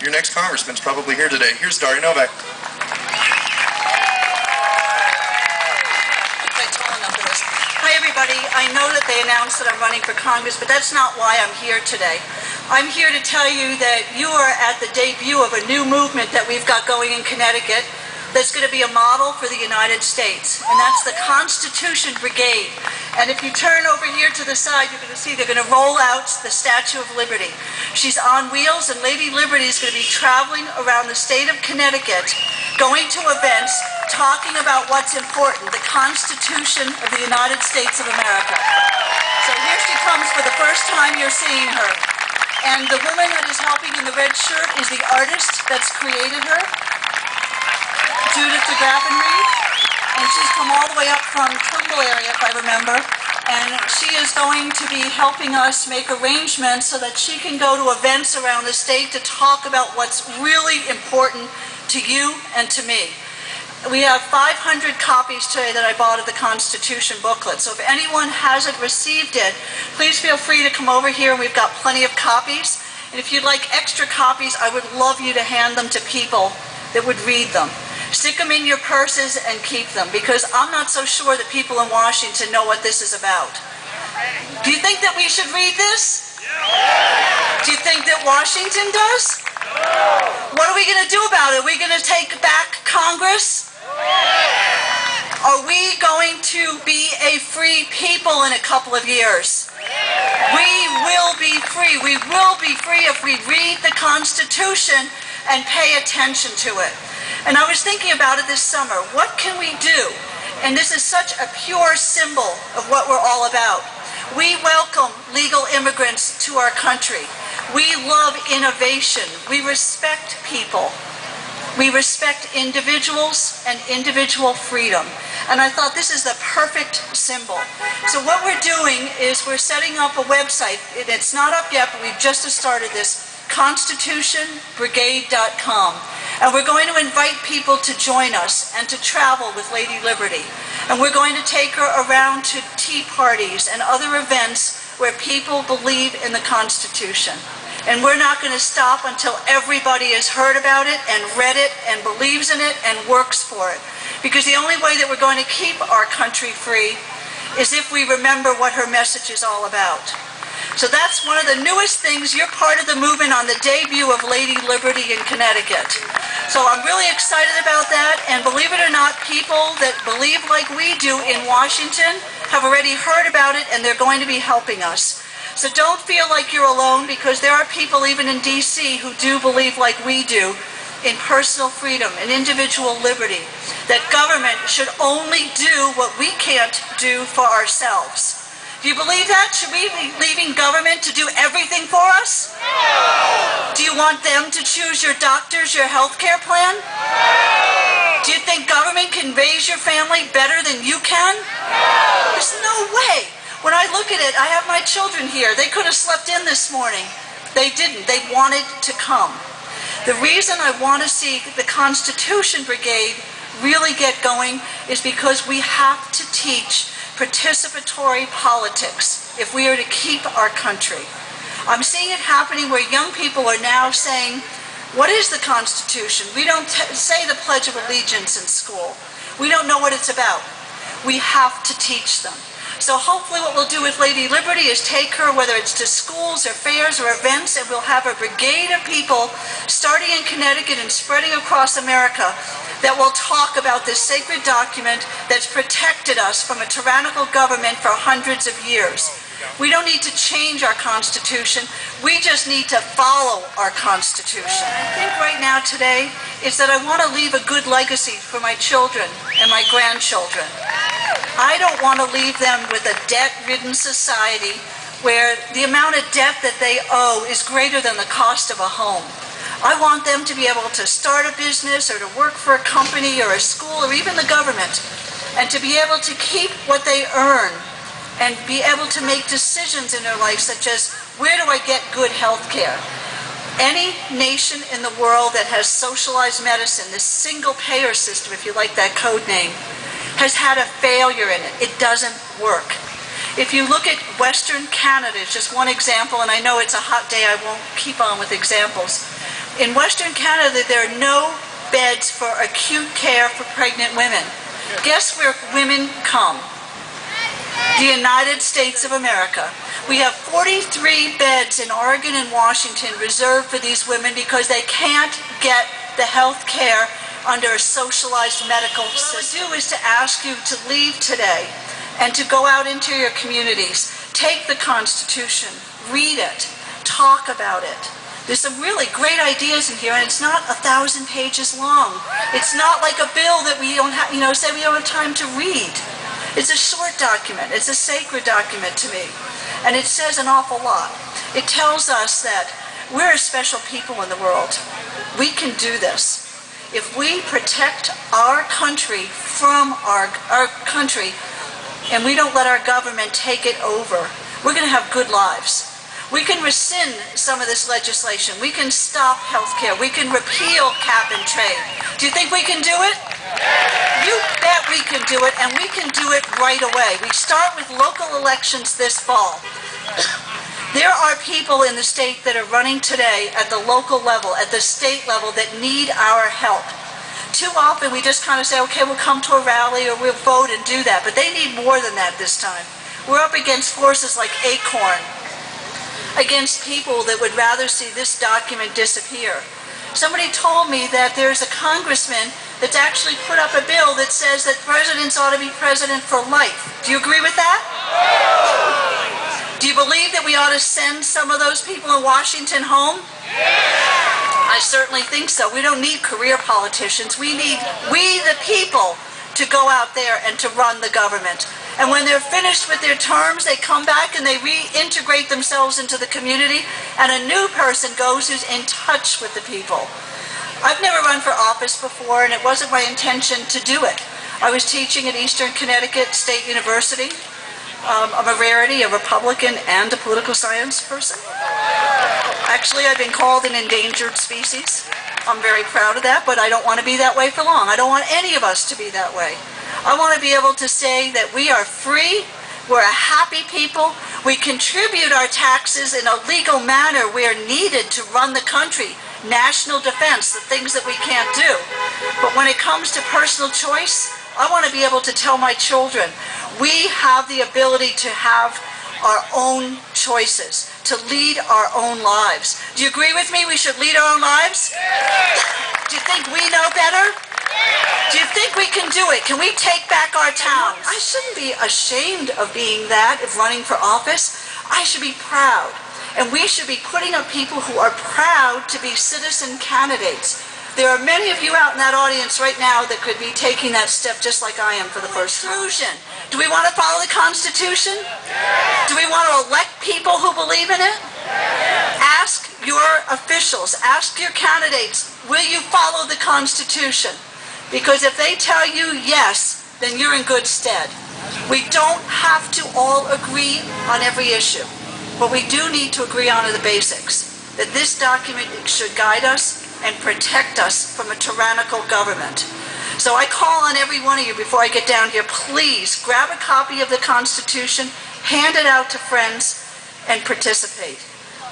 your next congressman's probably here today. Here's Daria Novak. Hi everybody, I know that they announced that I'm running for Congress, but that's not why I'm here today. I'm here to tell you that you are at the debut of a new movement that we've got going in Connecticut that's going to be a model for the United States, and that's the Constitution Brigade. And if you turn over here to the side, you're going to see they're going to roll out the Statue of Liberty. She's on wheels, and Lady Liberty is going to be traveling around the state of Connecticut, going to events, talking about what's important, the Constitution of the United States of America. So here she comes for the first time you're seeing her. And the woman that is helping in the red shirt is the artist that's created her, Judith de Graffenried, and she's come all the way up from Trimble area, if I remember, and she is going to be helping us make arrangements so that she can go to events around the state to talk about what's really important to you and to me. We have 500 copies today that I bought of the Constitution booklet, so if anyone hasn't received it, please feel free to come over here. We've got plenty of copies, and if you'd like extra copies, I would love you to hand them to people that would read them. Stick them in your purses and keep them, because I'm not so sure that people in Washington know what this is about. Do you think that we should read this? Do you think that Washington does? What are we going to do about it? Are we going to take back Congress? Are we going to be a free people in a couple of years? We will be free. We will be free if we read the Constitution and pay attention to it. And I was thinking about it this summer. What can we do? And this is such a pure symbol of what we're all about. We welcome legal immigrants to our country. We love innovation. We respect people. We respect individuals and individual freedom. And I thought this is the perfect symbol. So what we're doing is we're setting up a website. It's not up yet, but we've just started this, constitutionbrigade.com. And we're going to invite people to join us and to travel with Lady Liberty. And we're going to take her around to tea parties and other events where people believe in the Constitution. And we're not going to stop until everybody has heard about it and read it and believes in it and works for it. Because the only way that we're going to keep our country free is if we remember what her message is all about. So that's one of the newest things. You're part of the movement on the debut of Lady Liberty in Connecticut. So I'm really excited about that, and believe it or not, people that believe like we do in Washington have already heard about it, and they're going to be helping us. So don't feel like you're alone, because there are people even in D.C. who do believe like we do in personal freedom and individual liberty, that government should only do what we can't do for ourselves. Do you believe that? Should we be leaving government to do everything for us? No! Do you want them to choose your doctors, your health care plan? No! Do you think government can raise your family better than you can? No! There's no way. When I look at it, I have my children here. They could have slept in this morning. They didn't. They wanted to come. The reason I want to see the Constitution Brigade really get going is because we have to teach participatory politics if we are to keep our country. I'm seeing it happening where young people are now saying, what is the Constitution? We don't say the Pledge of Allegiance in school. We don't know what it's about. We have to teach them. So hopefully what we'll do with Lady Liberty is take her, whether it's to schools or fairs or events, and we'll have a brigade of people starting in Connecticut and spreading across America that will talk about this sacred document that's protected us from a tyrannical government for hundreds of years. We don't need to change our Constitution. We just need to follow our Constitution. I think right now today is that I want to leave a good legacy for my children and my grandchildren. I don't want to leave them with a debt-ridden society where the amount of debt that they owe is greater than the cost of a home. I want them to be able to start a business or to work for a company or a school or even the government, and to be able to keep what they earn and be able to make decisions in their life, such as, where do I get good health care? Any nation in the world that has socialized medicine, this single-payer system, if you like that code name, has had a failure in it. It doesn't work. If you look at Western Canada, it's just one example, and I know it's a hot day, I won't keep on with examples. In Western Canada, there are no beds for acute care for pregnant women. Guess where women come? The United States of America. We have 43 beds in Oregon and Washington reserved for these women because they can't get the health care under a socialized medical system. What I do is to ask you to leave today and to go out into your communities. Take the Constitution, read it, talk about it. There's some really great ideas in here, and it's not 1,000 pages long. It's not like a bill that we don't have, say we don't have time to read. It's a short document. It's a sacred document to me. And it says an awful lot. It tells us that we're a special people in the world. We can do this. If we protect our country from our country, and we don't let our government take it over, we're going to have good lives. We can rescind some of this legislation. We can stop health care. We can repeal cap and trade. Do you think we can do it? You bet we can do it, and we can do it right away. We start with local elections this fall. There are people in the state that are running today at the local level, at the state level, that need our help. Too often we just kind of say, okay, we'll come to a rally or we'll vote and do that, but they need more than that this time. We're up against forces like Acorn, against people that would rather see this document disappear. Somebody told me that there's a congressman that's actually put up a bill that says that presidents ought to be president for life. Do you agree with that? Do you believe that we ought to send some of those people in Washington home? I certainly think so. We don't need career politicians. We need we the people to go out there and to run the government. And when they're finished with their terms, they come back and they reintegrate themselves into the community, and a new person goes who's in touch with the people. I've never run for office before, and it wasn't my intention to do it. I was teaching at Eastern Connecticut State University. I'm a rarity, a Republican and a political science person. Actually, I've been called an endangered species. I'm very proud of that, but I don't want to be that way for long. I don't want any of us to be that way. I want to be able to say that we are free, we're a happy people, we contribute our taxes in a legal manner where needed to run the country, national defense, the things that we can't do. But when it comes to personal choice, I want to be able to tell my children, we have the ability to have our own choices, to lead our own lives. Do you agree with me we should lead our own lives? Do you think we know better? Do you think we can do it? Can we take back our towns? I shouldn't be ashamed of being that, of running for office. I should be proud. And we should be putting up people who are proud to be citizen candidates. There are many of you out in that audience right now that could be taking that step just like I am for the first time. Do we want to follow the Constitution? Do we want to elect people who believe in it? Ask your officials, ask your candidates, will you follow the Constitution? Because if they tell you yes, then you're in good stead. We don't have to all agree on every issue, but we do need to agree on the basics, that this document should guide us and protect us from a tyrannical government. So I call on every one of you before I get down here, please grab a copy of the Constitution, hand it out to friends, and participate.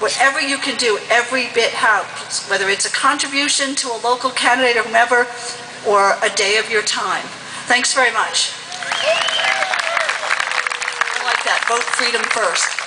Whatever you can do, every bit helps, whether it's a contribution to a local candidate or whomever, or a day of your time. Thanks very much. I like that. Vote freedom first.